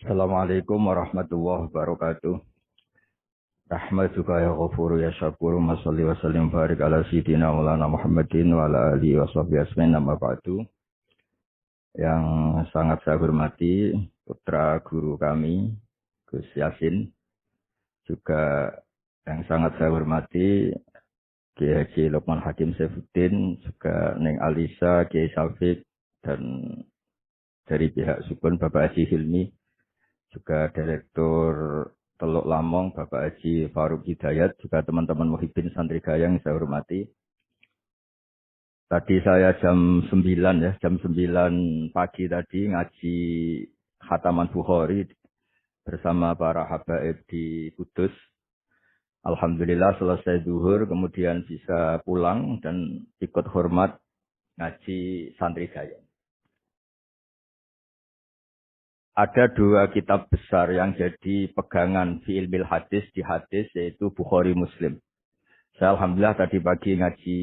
Assalamualaikum warahmatullahi wabarakatuh. Rahmatuka ya ghafuru ya syakuru masalli wa sallim barik ala sayyidina maulana Muhammadin wa ala alihi wa sahbihi asmin nama ba'du. Yang sangat saya hormati putra guru kami Gus Yasin, juga yang sangat saya hormati Kiai Haji Lukman Hakim Saifuddin, juga Neng Alisa, Kiai Syafiq, dan dari pihak Sukun Bapak Haji Hilmi, juga Direktur Teluk Lamong, Bapak Haji Faruk Hidayat, juga teman-teman Muhyiddin Santri Gayang yang saya hormati. Tadi saya jam 9 ya, jam 9 pagi tadi ngaji Khataman Bukhari bersama para habaib di Kudus. Alhamdulillah selesai zuhur, kemudian bisa pulang dan ikut hormat ngaji Santri Gayang. Ada dua kitab besar yang jadi pegangan fi ilmil hadis di hadis, yaitu Bukhari Muslim. Saya alhamdulillah tadi pagi ngaji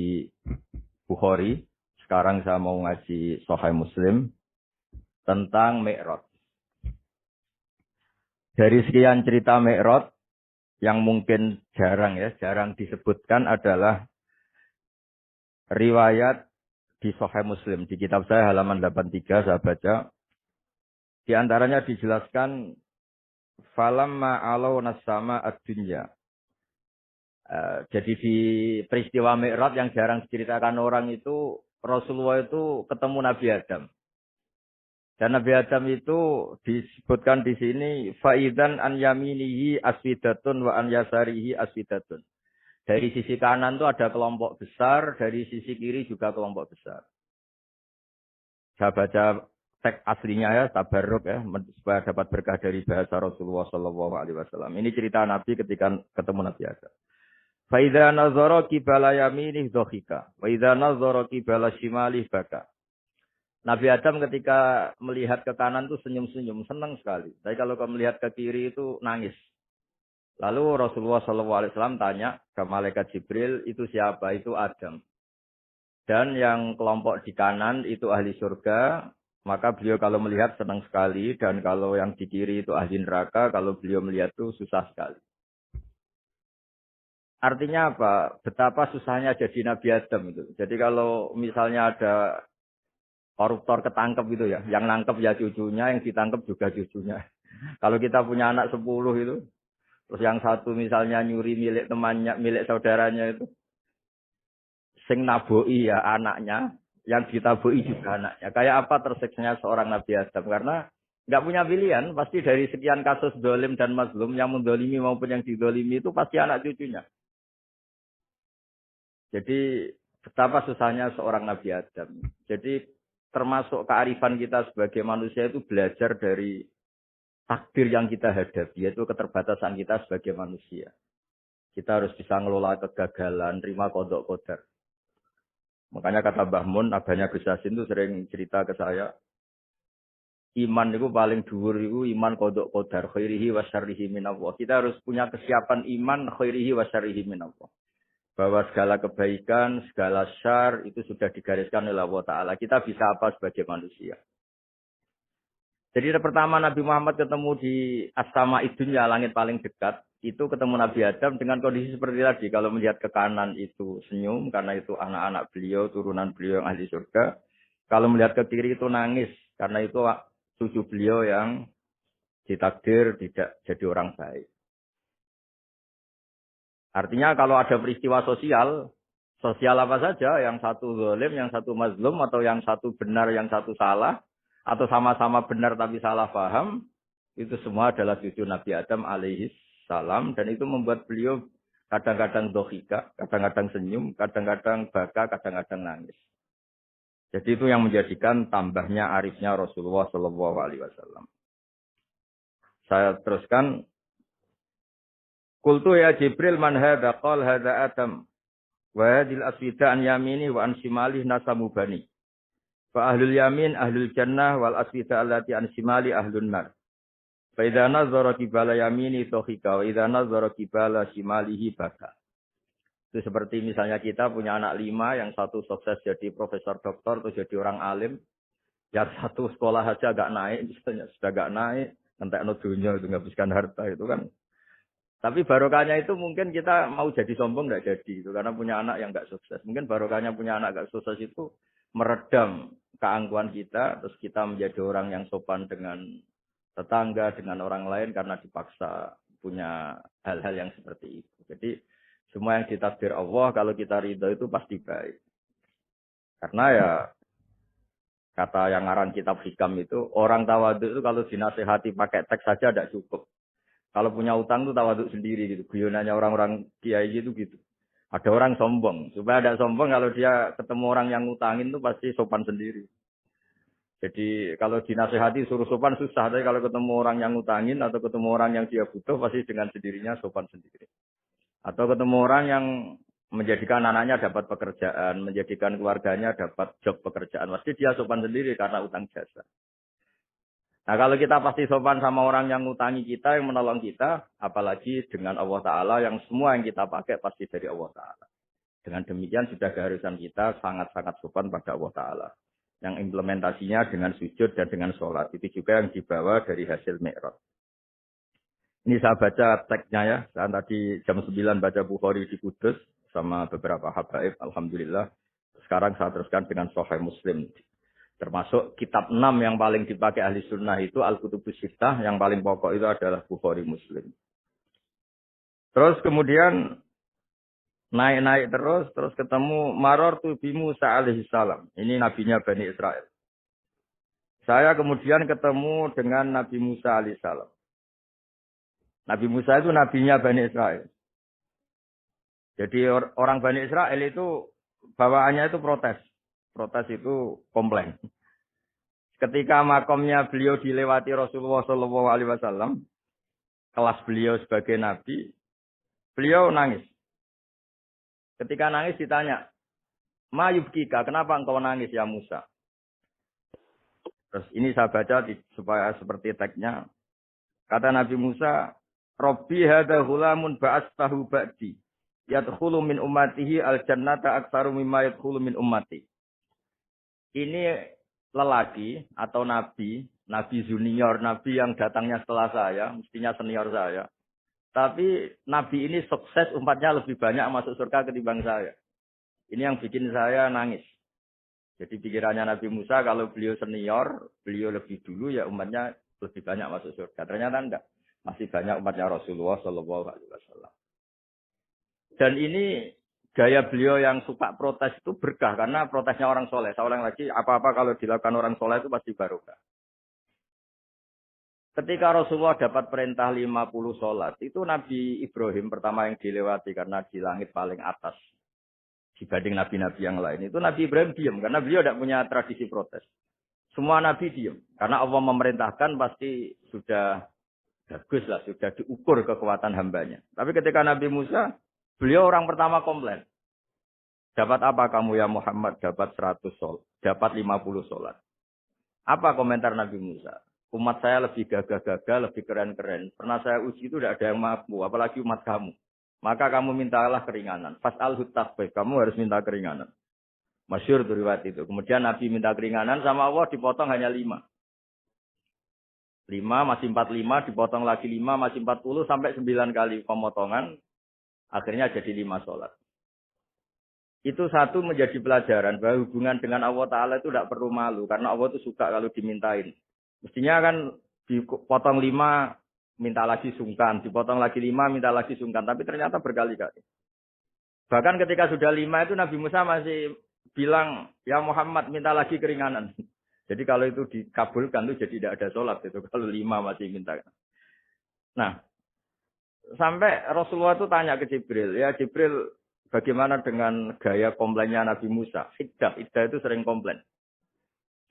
Bukhari, sekarang saya mau ngaji Sahih Muslim tentang Mi'raj. Dari sekian cerita Mi'raj yang mungkin jarang disebutkan adalah riwayat di Sahih Muslim. Di kitab saya halaman 83 saya baca. Di antaranya dijelaskan falamma alau nasama ad-dunya. Jadi di peristiwa Mi'raj yang jarang diceritakan orang itu, Rasulullah itu ketemu Nabi Adam. Dan Nabi Adam itu disebutkan di sini faidan an yaminihi aswidatun wa an yasarihi aswidatun. Dari sisi kanan itu ada kelompok besar, dari sisi kiri juga kelompok besar. Saya baca teks aslinya ya, tabarruk ya, supaya dapat berkah dari bahasa Rasulullah SAW. Ini cerita Nabi ketika ketemu Nabi Adam. Faidha nazara qibala yaminih dhahika, wa idza nazara qibala shimalih baka. Nabi Adam ketika melihat ke kanan itu senyum-senyum, senang sekali. Tapi kalau melihat ke kiri itu nangis. Lalu Rasulullah SAW tanya ke malaikat Jibril, itu siapa? Itu Adam. Dan yang kelompok di kanan itu ahli surga, maka beliau kalau melihat senang sekali. Dan kalau yang di kiri itu ahli neraka, kalau beliau melihat itu susah sekali. Artinya apa? Betapa susahnya jadi Nabi Adam itu. Jadi kalau misalnya ada koruptor ketangkep gitu ya, yang nangkep ya cucunya, yang ditangkep juga cucunya. Kalau kita punya anak 10 itu, terus yang satu misalnya nyuri milik temannya, milik saudaranya itu, sing naboi ya anaknya, yang ditaboi juga anaknya. Kayak apa tersiksanya seorang Nabi Adam? Karena nggak punya pilihan, pasti dari sekian kasus dolim dan mazlum, yang mendolimi maupun yang didolimi itu pasti anak cucunya. Jadi betapa susahnya seorang Nabi Adam. Jadi termasuk kearifan kita sebagai manusia itu belajar dari takdir yang kita hadapi, yaitu keterbatasan kita sebagai manusia. Kita harus bisa ngelola kegagalan, terima kodok kodar. Makanya kata Mbah Mun, abahnya Gus Yasin itu sering cerita ke saya, iman itu paling dhuwur itu iman kodok kodar, khairihi wa syarrihi minallah. Kita harus punya kesiapan iman khairihi wa syarrihi minallah. Bahwa segala kebaikan, segala syar itu sudah digariskan oleh Allah Ta'ala. Kita bisa apa sebagai manusia. Jadi pertama Nabi Muhammad ketemu di As-Sama Idunya, langit paling dekat. Itu ketemu Nabi Adam dengan kondisi seperti tadi. Kalau melihat ke kanan itu senyum, karena itu anak-anak beliau, turunan beliau yang ahli surga. Kalau melihat ke kiri itu nangis, karena itu cucu beliau yang ditakdir tidak jadi orang baik. Artinya kalau ada peristiwa sosial, sosial apa saja, yang satu zalim, yang satu mazlum, atau yang satu benar, yang satu salah, atau sama-sama benar tapi salah paham, itu semua adalah cucu Nabi Adam alaihi salam, dan itu membuat beliau kadang-kadang dohika, kadang-kadang senyum, kadang-kadang baka, kadang-kadang nangis. Jadi itu yang menjadikan tambahnya arifnya Rasulullah Shallallahu Alaihi Wasallam. Saya teruskan. Qultu ya Jibril man hadza qala hadza Adam. Wa hadil aswida an yamini wa an shimali nasamu bani. Fa ahlul yamin ahlul jannah wal aswida allati an shimali ahlun nar. Fa idza nazara qibala yamini dhahika wa idza nazara qibala shimalihi baka. Itu seperti misalnya kita punya anak 5, yang satu sukses jadi profesor doktor atau jadi orang alim, yang satu sekolah saja agak naik, misalnya sudah agak naik. entekno dunya itu menghabiskan harta itu kan. Tapi barokahnya itu mungkin kita mau jadi sombong nggak jadi itu karena punya anak yang nggak sukses. Mungkin barokahnya punya anak nggak sukses itu meredam keangkuhan kita, terus kita menjadi orang yang sopan dengan tetangga, dengan orang lain karena dipaksa punya hal-hal yang seperti itu. Jadi semua yang ditakdir Allah kalau kita ridho itu pasti baik. Karena ya kata yang ngarang kitab hikam itu orang tawadhu itu kalau dinasehati pakai teks saja tidak cukup. Kalau punya utang tuh tawaduk sendiri gitu. Guyonannya orang-orang kiai gitu gitu. Ada orang sombong. Supaya ada sombong kalau dia ketemu orang yang ngutangin tuh pasti sopan sendiri. Jadi kalau dinasehati suruh sopan susah. Tapi kalau ketemu orang yang ngutangin atau ketemu orang yang dia butuh pasti dengan sendirinya sopan sendiri. Atau ketemu orang yang menjadikan anaknya dapat pekerjaan. Menjadikan keluarganya dapat job pekerjaan. Pasti dia sopan sendiri karena utang jasa. Nah kalau kita pasti sopan sama orang yang ngutangi kita, yang menolong kita, apalagi dengan Allah Ta'ala yang semua yang kita pakai pasti dari Allah Ta'ala. Dengan demikian sudah keharusan kita sangat-sangat sopan pada Allah Ta'ala. Yang implementasinya dengan sujud dan dengan sholat. Itu juga yang dibawa dari hasil Mi'raj. Ini saya baca teksnya ya. Saya tadi jam 9 baca Bukhari di Kudus sama beberapa habaib. Alhamdulillah. Sekarang saya teruskan dengan Sahih Muslim. Termasuk kitab 6 yang paling dipakai ahli sunnah itu Al-Kutubus Sittah, yang paling pokok itu adalah Bukhari Muslim. Terus kemudian naik-naik terus ketemu Maror bi Musa alaihi salam. Ini nabinya Bani Israel. Saya kemudian ketemu dengan Nabi Musa alaihi salam. Nabi Musa itu nabinya Bani Israel. Jadi orang Bani Israel itu bawaannya itu protes. Protes itu komplain. Ketika makomnya beliau dilewati Rasulullah Shallallahu Alaihi Wasallam, kelas beliau sebagai nabi, beliau nangis. Ketika nangis ditanya, "Ma yubkika, kenapa engkau nangis ya Musa?" Terus ini saya baca supaya seperti teksnya. Kata Nabi Musa, "Robbi hadza ghulamun ba'astahu ba'di. Yadkhulu min ummatihi al-jannata aktsaru mimma yadkhulu min ummati." Ini lelaki atau nabi junior, nabi yang datangnya setelah saya, mestinya senior saya. Tapi nabi ini sukses umatnya lebih banyak masuk surga ketimbang saya. Ini yang bikin saya nangis. Jadi pikirannya Nabi Musa kalau beliau senior, beliau lebih dulu ya umatnya lebih banyak masuk surga. Ternyata enggak. Masih banyak umatnya Rasulullah Shallallahu Alaihi Wasallam. Dan ini gaya beliau yang suka protes itu berkah karena protesnya orang soleh. Saya ulang lagi, apa-apa kalau dilakukan orang soleh itu pasti barokah. Ketika Rasulullah dapat perintah 50 sholat, itu Nabi Ibrahim pertama yang dilewati karena di langit paling atas dibanding nabi-nabi yang lain. Itu Nabi Ibrahim diam karena beliau tidak punya tradisi protes. Semua nabi diam karena Allah memerintahkan pasti sudah bagus lah, sudah diukur kekuatan hambanya. Tapi ketika Nabi Musa, beliau orang pertama komplain. Dapat apa kamu ya Muhammad? Dapat 100 sholat, dapat 50 sholat. Apa komentar Nabi Musa? Umat saya lebih gagah-gagah, lebih keren-keren. Pernah saya uji itu tidak ada yang mampu, apalagi umat kamu. Maka kamu mintalah keringanan. Fas'alhut tasbih, kamu harus minta keringanan. Masyhur itu riwayat itu. Kemudian Nabi minta keringanan sama Allah dipotong hanya 5. 5 masih 45, dipotong lagi 5 masih 40 sampai 9 kali pemotongan. Akhirnya jadi 5 sholat. Itu satu menjadi pelajaran bahwa hubungan dengan Allah Ta'ala itu tidak perlu malu. Karena Allah itu suka kalau dimintain. Mestinya kan dipotong 5, minta lagi sungkan. Dipotong lagi 5, minta lagi sungkan. Tapi ternyata berkali-kali. Bahkan ketika sudah 5 itu Nabi Musa masih bilang, ya Muhammad minta lagi keringanan. Jadi kalau itu dikabulkan itu jadi tidak ada sholat. Itu kalau 5 masih minta. Nah, sampai Rasulullah itu tanya ke Jibril. Ya Jibril, bagaimana dengan gaya komplainnya Nabi Musa? Iddah itu sering komplain.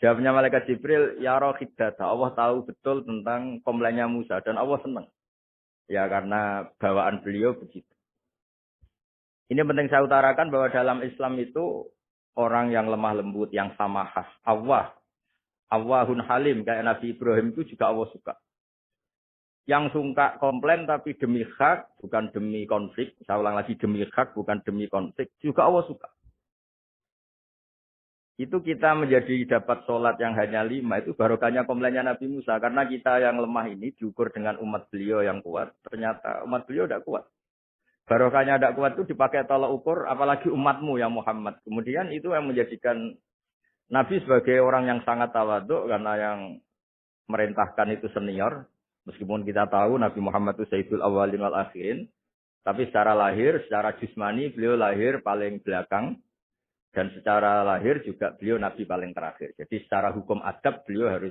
Jawabnya malaikat Jibril, ya roh hiddata. Allah tahu betul tentang komplainnya Musa dan Allah senang. Ya karena bawaan beliau begitu. Ini penting saya utarakan bahwa dalam Islam itu orang yang lemah lembut, yang samahah, Allahun halim kayak Nabi Ibrahim itu juga Allah suka. Yang suka komplain tapi demi hak, bukan demi konflik. Saya ulang lagi, demi hak, bukan demi konflik. Juga Allah suka. Itu kita menjadi dapat sholat yang hanya 5, itu barokahnya komplainnya Nabi Musa. Karena kita yang lemah ini diukur dengan umat beliau yang kuat. Ternyata umat beliau tidak kuat. Barokahnya tidak kuat itu dipakai tolak ukur, apalagi umatmu ya Muhammad. Kemudian itu yang menjadikan Nabi sebagai orang yang sangat tawaduk, karena yang merintahkan itu senior. Meskipun kita tahu Nabi Muhammad itu Sayyidul Awwalin wal Akhirin. Tapi secara lahir, secara jismani, beliau lahir paling belakang. Dan secara lahir juga beliau Nabi paling terakhir. Jadi secara hukum adab beliau harus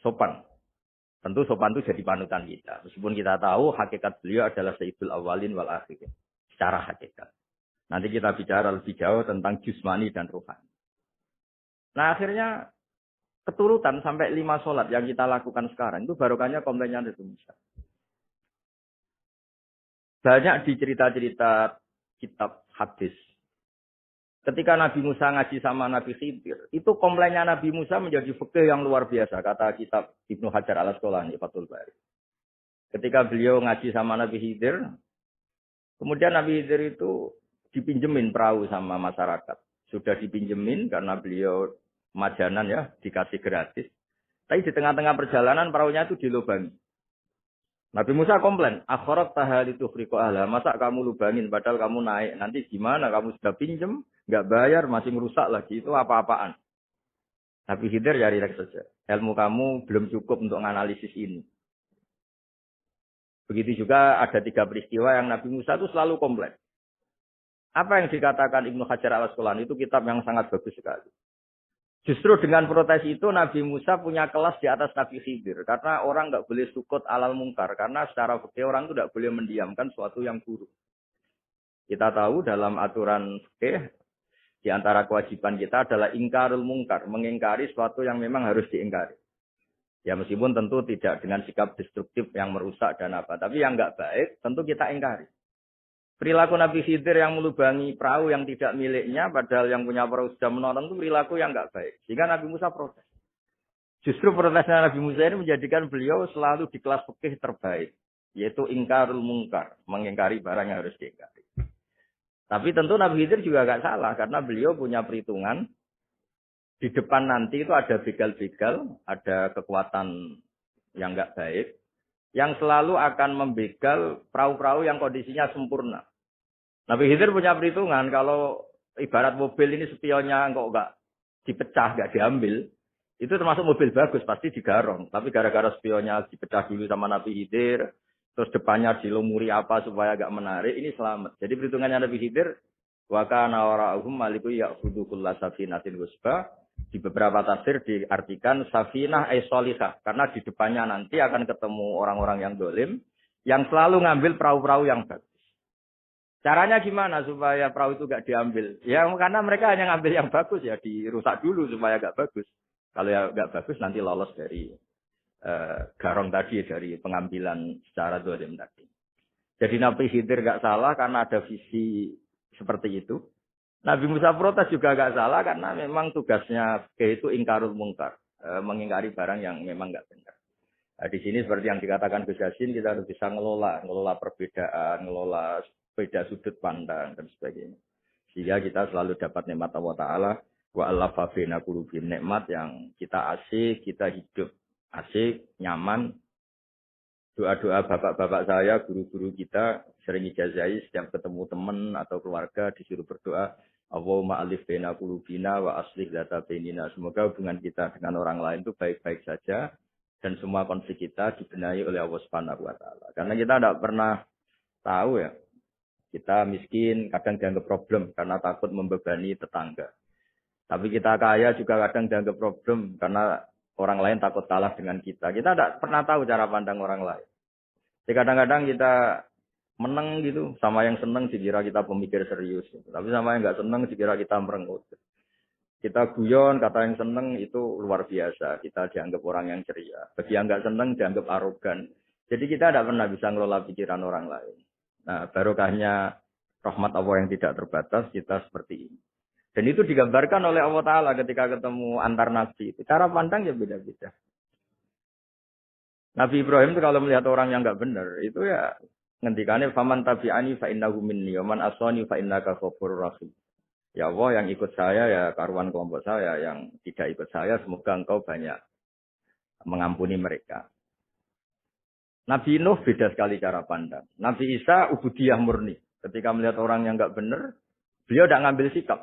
sopan. Tentu sopan itu jadi panutan kita. Meskipun kita tahu hakikat beliau adalah Sayyidul Awwalin wal Akhirin. Secara hakikat. Nanti kita bicara lebih jauh tentang jusmani dan rohani. Nah akhirnya keturutan sampai 5 sholat yang kita lakukan sekarang. Itu barokahnya komplainnya Nabi Musa. Banyak di cerita-cerita kitab hadis. Ketika Nabi Musa ngaji sama Nabi Khidir, itu komplainnya Nabi Musa menjadi fikih yang luar biasa, kata kitab Ibnu Hajar al-Asqalani, Fathul Bari. Ketika beliau ngaji sama Nabi Khidir, kemudian Nabi Khidir itu dipinjemin perahu sama masyarakat. Sudah dipinjemin karena beliau majanan ya, dikasih gratis. Tapi di tengah-tengah perjalanan perahunya itu dilubangi. Nabi Musa komplain, akhirat tahal itu friko ahla. Masa kamu lubangin padahal kamu naik. Nanti gimana? Kamu sudah pinjem, nggak bayar, masih merusak lagi. Itu apa-apaan. Nabi Khidir ya rileks saja. Ilmu kamu belum cukup untuk menganalisis ini. Begitu juga ada 3 peristiwa yang Nabi Musa itu selalu komplain. Apa yang dikatakan Ibnu Hajar al-Asqalani itu kitab yang sangat bagus sekali. Justru dengan protes itu Nabi Musa punya kelas di atas Nabi Khidir. Karena orang nggak boleh sukut alal mungkar. Karena secara fikih orang itu tidak boleh mendiamkan sesuatu yang buruk. Kita tahu dalam aturan fikih, di antara kewajiban kita adalah ingkarul mungkar. Mengingkari sesuatu yang memang harus diingkari. Ya meskipun tentu tidak dengan sikap destruktif yang merusak dan apa. Tapi yang nggak baik tentu kita ingkari. Perilaku Nabi Khidir yang melubangi perahu yang tidak miliknya, padahal yang punya perahu sudah menonton itu perilaku yang nggak baik. Sehingga Nabi Musa protes. Justru protesnya Nabi Musa ini menjadikan beliau selalu di kelas fikih terbaik. Yaitu ingkarul mungkar. Mengingkari barang yang harus diingkari. Tapi tentu Nabi Khidir juga nggak salah. Karena beliau punya perhitungan. Di depan nanti itu ada begal-begal. Ada kekuatan yang nggak baik. Yang selalu akan membegal perahu-perahu yang kondisinya sempurna. Nabi Khidir punya perhitungan, kalau ibarat mobil ini spionnya kok nggak dipecah, nggak diambil, itu termasuk mobil bagus, pasti digarong. Tapi gara-gara spionnya dipecah dulu sama Nabi Khidir, terus depannya dilumuri apa supaya agak menarik, ini selamat. Jadi perhitungannya Nabi Khidir, wa kana wara'uhum maliku ya'khudhu kulla safinatin husba. Di beberapa tafsir diartikan safinah solihah, karena di depannya nanti akan ketemu orang-orang yang dolim, yang selalu ngambil perahu-perahu yang bagus. Caranya gimana supaya perahu itu gak diambil? Ya karena mereka hanya ngambil yang bagus ya, dirusak dulu supaya gak bagus. Kalau ya gak bagus nanti lolos dari garong tadi, dari pengambilan secara dolim tadi. Jadi Nabi Khidir gak salah karena ada visi seperti itu. Nabi Musa protes juga gak salah karena memang tugasnya itu ingkarul mungkar. Mengingkari barang yang memang gak benar. Nah, di sini seperti yang dikatakan Gus Yassin, kita harus bisa ngelola perbedaan, ngelola beda sudut pandang dan sebagainya. Sehingga kita selalu dapat nikmat Allah Ta'ala. Wa allafa baina qulubihim, nikmat yang kita asik, kita hidup asik, nyaman. Doa-doa bapak-bapak saya, guru-guru kita sering ijazahi setiap ketemu teman atau keluarga disuruh berdoa. Allahumma alif baina qulubina wa aslih dzata bainina. Semoga hubungan kita dengan orang lain itu baik-baik saja dan semua konflik kita dibenahi oleh Allah Subhanahu wa taala. Karena kita tidak pernah tahu ya. Kita miskin, kadang dianggap problem karena takut membebani tetangga. Tapi kita kaya juga kadang dianggap problem karena orang lain takut kalah dengan kita. Kita tidak pernah tahu cara pandang orang lain. Jadi kadang-kadang kita menang gitu, sama yang senang dikira kita pemikir serius. Tapi sama yang nggak senang dikira kita merengut. Kita guyon, kata yang senang itu luar biasa. Kita dianggap orang yang ceria. Bagi yang nggak senang dianggap arogan. Jadi kita tidak pernah bisa ngelola pikiran orang lain. Nah, barokahnya rahmat Allah yang tidak terbatas, kita seperti ini. Dan itu digambarkan oleh Allah Ta'ala ketika ketemu antar nabi. Cara pandang ya beda-beda. Nabi Ibrahim itu kalau melihat orang yang nggak benar, itu ya ngendikannya faman tabi'ani fa innahu minni wa man aswani fa innaka ghafurur rahim. Ya Allah, yang ikut saya ya karuan kelompok saya, yang tidak ikut saya semoga engkau banyak mengampuni mereka. Nabi Nuh beda sekali cara pandang. Nabi Isa ubudiyah murni. Ketika melihat orang yang enggak benar, beliau tidak ngambil sikap.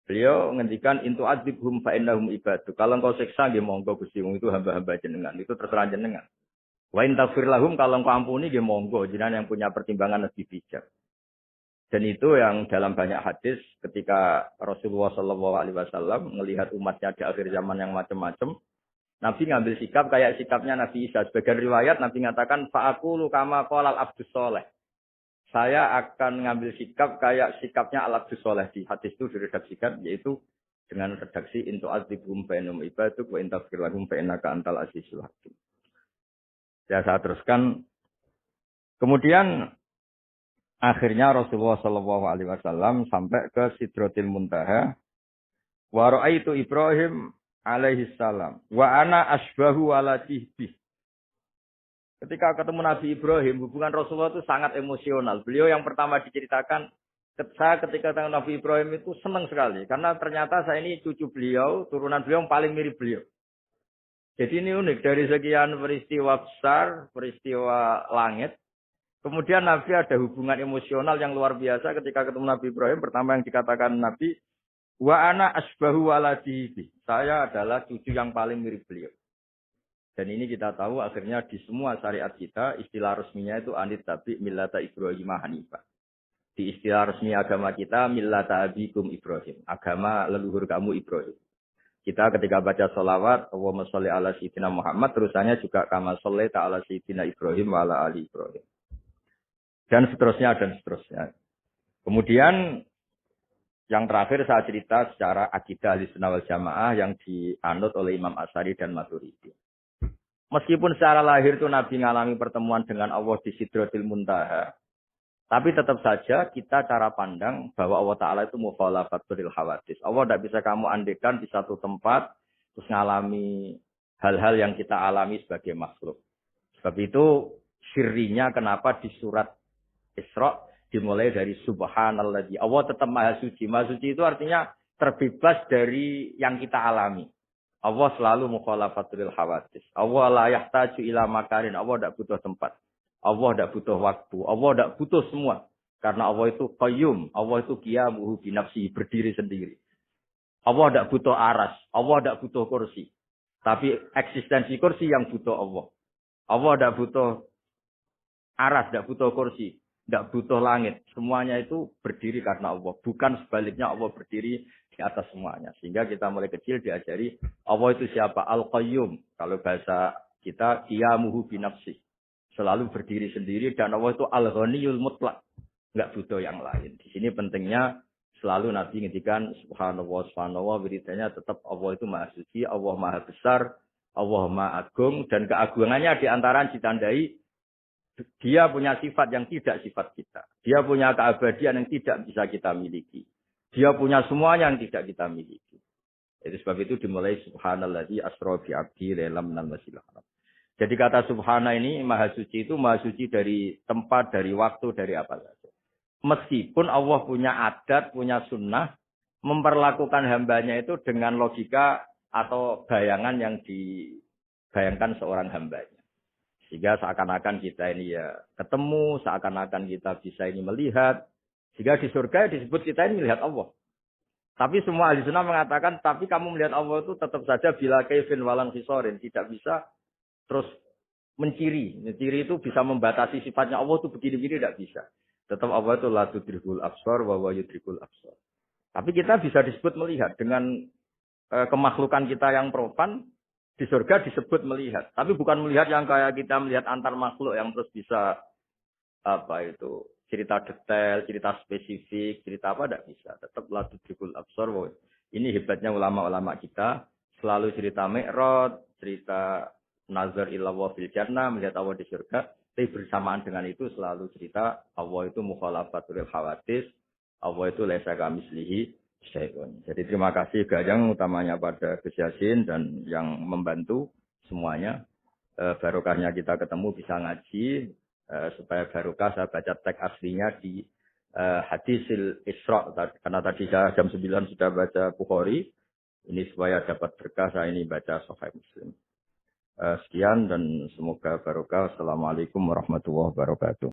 Beliau ngendikan intu adzibhum fa innahum ibadu. Kalau engkau siksa nggih monggo Gusti, wong itu hamba-hamba jenengan. Itu terserah jenengan. Wa in taghfir lahum, kalau engkau ampuni nggih monggo, jenengan yang punya pertimbangan lebih bijak. Dan itu yang dalam banyak hadis ketika Rasulullah Shallallahu Alaihi Wasallam melihat umatnya di akhir zaman yang macam-macam, Nabi ngambil sikap kayak sikapnya Nabi Isa. Sebagian riwayat Nabi mengatakan fa'aqulu kama qala al-abdus soleh. Saya akan ngambil sikap kayak sikapnya al-abdus soleh. Di hadis itu diredaksikan yaitu dengan redaksi intu azibhum fa'inum ibaduk wa intaghfir lahum fa'innaka antal azizul hakim. Ya saya teruskan. Kemudian akhirnya Rasulullah Shallallahu Alaihi Wasallam sampai ke Sidratil Muntaha. Wa ra'aitu Ibrahim alaihi salam wa ana asbahu ala tihbih. Ketika ketemu Nabi Ibrahim, hubungan Rasulullah itu sangat emosional. Beliau yang pertama diceritakan, saya ketika ketemu Nabi Ibrahim itu senang sekali. Karena ternyata saya ini cucu beliau, turunan beliau yang paling mirip beliau. Jadi ini unik, dari sekian peristiwa besar, peristiwa langit, kemudian Nabi ada hubungan emosional yang luar biasa ketika ketemu Nabi Ibrahim. Pertama yang dikatakan Nabi, wa ana asbahu waladihi. Saya adalah cucu yang paling mirip beliau. Dan ini kita tahu akhirnya di semua syariat kita, istilah resminya itu anit tabi millata Ibrahim Hanifah. Di istilah resmi agama kita, millata abikum Ibrahim. Agama leluhur kamu Ibrahim. Kita ketika baca sholawat, Allahumma sholli ala sayyidina Muhammad, terusannya juga kama sholli ta'ala sayyidina Ibrahim wa ala ali Ibrahim. Dan seterusnya, dan seterusnya. Kemudian, yang terakhir saya cerita secara akidah Ahlussunnah wal Jamaah yang dianut oleh Imam Asy'ari dan Maturidi. Meskipun secara lahir itu Nabi mengalami pertemuan dengan Allah di Sidratil Muntaha, tapi tetap saja kita cara pandang bahwa Allah Ta'ala itu mukhalafatul hawadis. Allah tidak bisa kamu andekan di satu tempat, terus mengalami hal-hal yang kita alami sebagai makhluk. Sebab itu syirrinya kenapa di surat Isra dimulai dari subhanalladzi. Allah tetap maha suci. Maha suci itu artinya terbebas dari yang kita alami. Allah selalu mukhalafatul hawadis. Allah la yahtaju ila makarin. Allah tidak butuh tempat. Allah tidak butuh waktu. Allah tidak butuh semua. Karena Allah itu qayyum. Allah itu qiyamuhu binafsihi, berdiri sendiri. Allah tidak butuh aras. Allah tidak butuh kursi. Tapi eksistensi kursi yang butuh Allah. Allah tidak butuh aras, tidak butuh kursi. Tidak butuh langit. Semuanya itu berdiri karena Allah. Bukan sebaliknya Allah berdiri di atas semuanya. Sehingga kita mulai kecil diajari Allah itu siapa? Al-Qayyum. Kalau bahasa kita, qiyamuhu binafsi. Selalu berdiri sendiri. Dan Allah itu Al-Ghaniyul Mutlaq. Enggak butuh yang lain. Di sini pentingnya selalu Nabi ngendikan subhanallah, subhanallah. Beritanya tetap Allah itu maha suci. Allah maha besar. Allah maha agung. Dan keagungannya diantara ditandai dia punya sifat yang tidak sifat kita. Dia punya keabadian yang tidak bisa kita miliki. Dia punya semuanya yang tidak kita miliki. Jadi sebab itu dimulai subhanalladzi asra bi 'abdi lailam minal masjidil haram. Jadi kata subhana ini maha suci itu maha suci dari tempat, dari waktu, dari apa saja. Meskipun Allah punya adat, punya sunnah memperlakukan hambanya itu dengan logika atau bayangan yang dibayangkan seorang hambanya. Sehingga seakan-akan kita ini ya ketemu, seakan-akan kita bisa ini melihat. Sehingga di surga disebut kita ini melihat Allah. Tapi semua ahli sunnah mengatakan, tapi kamu melihat Allah itu tetap saja bila kaifin walan khisorin. Tidak bisa terus menciri. Menciri itu bisa membatasi sifatnya Allah itu begini-begini, tidak bisa. Tetap Allah itu la tudrikul absar wa huwa yudrikul absar. Tapi kita bisa disebut melihat dengan kemakhlukan kita yang profan. Di surga disebut melihat. Tapi bukan melihat yang kayak kita melihat antar makhluk yang terus bisa apa itu cerita detail, cerita spesifik, cerita apa tidak bisa. Tetap la tudrikul absar. Ini hebatnya ulama-ulama kita. Selalu cerita Mi'raj, cerita nazar ila wa fil jannah, melihat Allah di surga. Tapi bersamaan dengan itu selalu cerita Allah itu mukhalafatul hawadis. Allah itu laisa kamitslihi syai'un. Jadi terima kasih Gajang utamanya pada Gus Yasin dan yang membantu semuanya. Barokahnya kita ketemu bisa ngaji supaya barokah saya baca teks aslinya di hadisil Isra. Karena tadi saya jam 9 sudah baca Bukhari. Ini supaya dapat berkah, saya ini baca Sahih Muslim. Sekian dan semoga barokah. Assalamualaikum warahmatullahi wabarakatuh.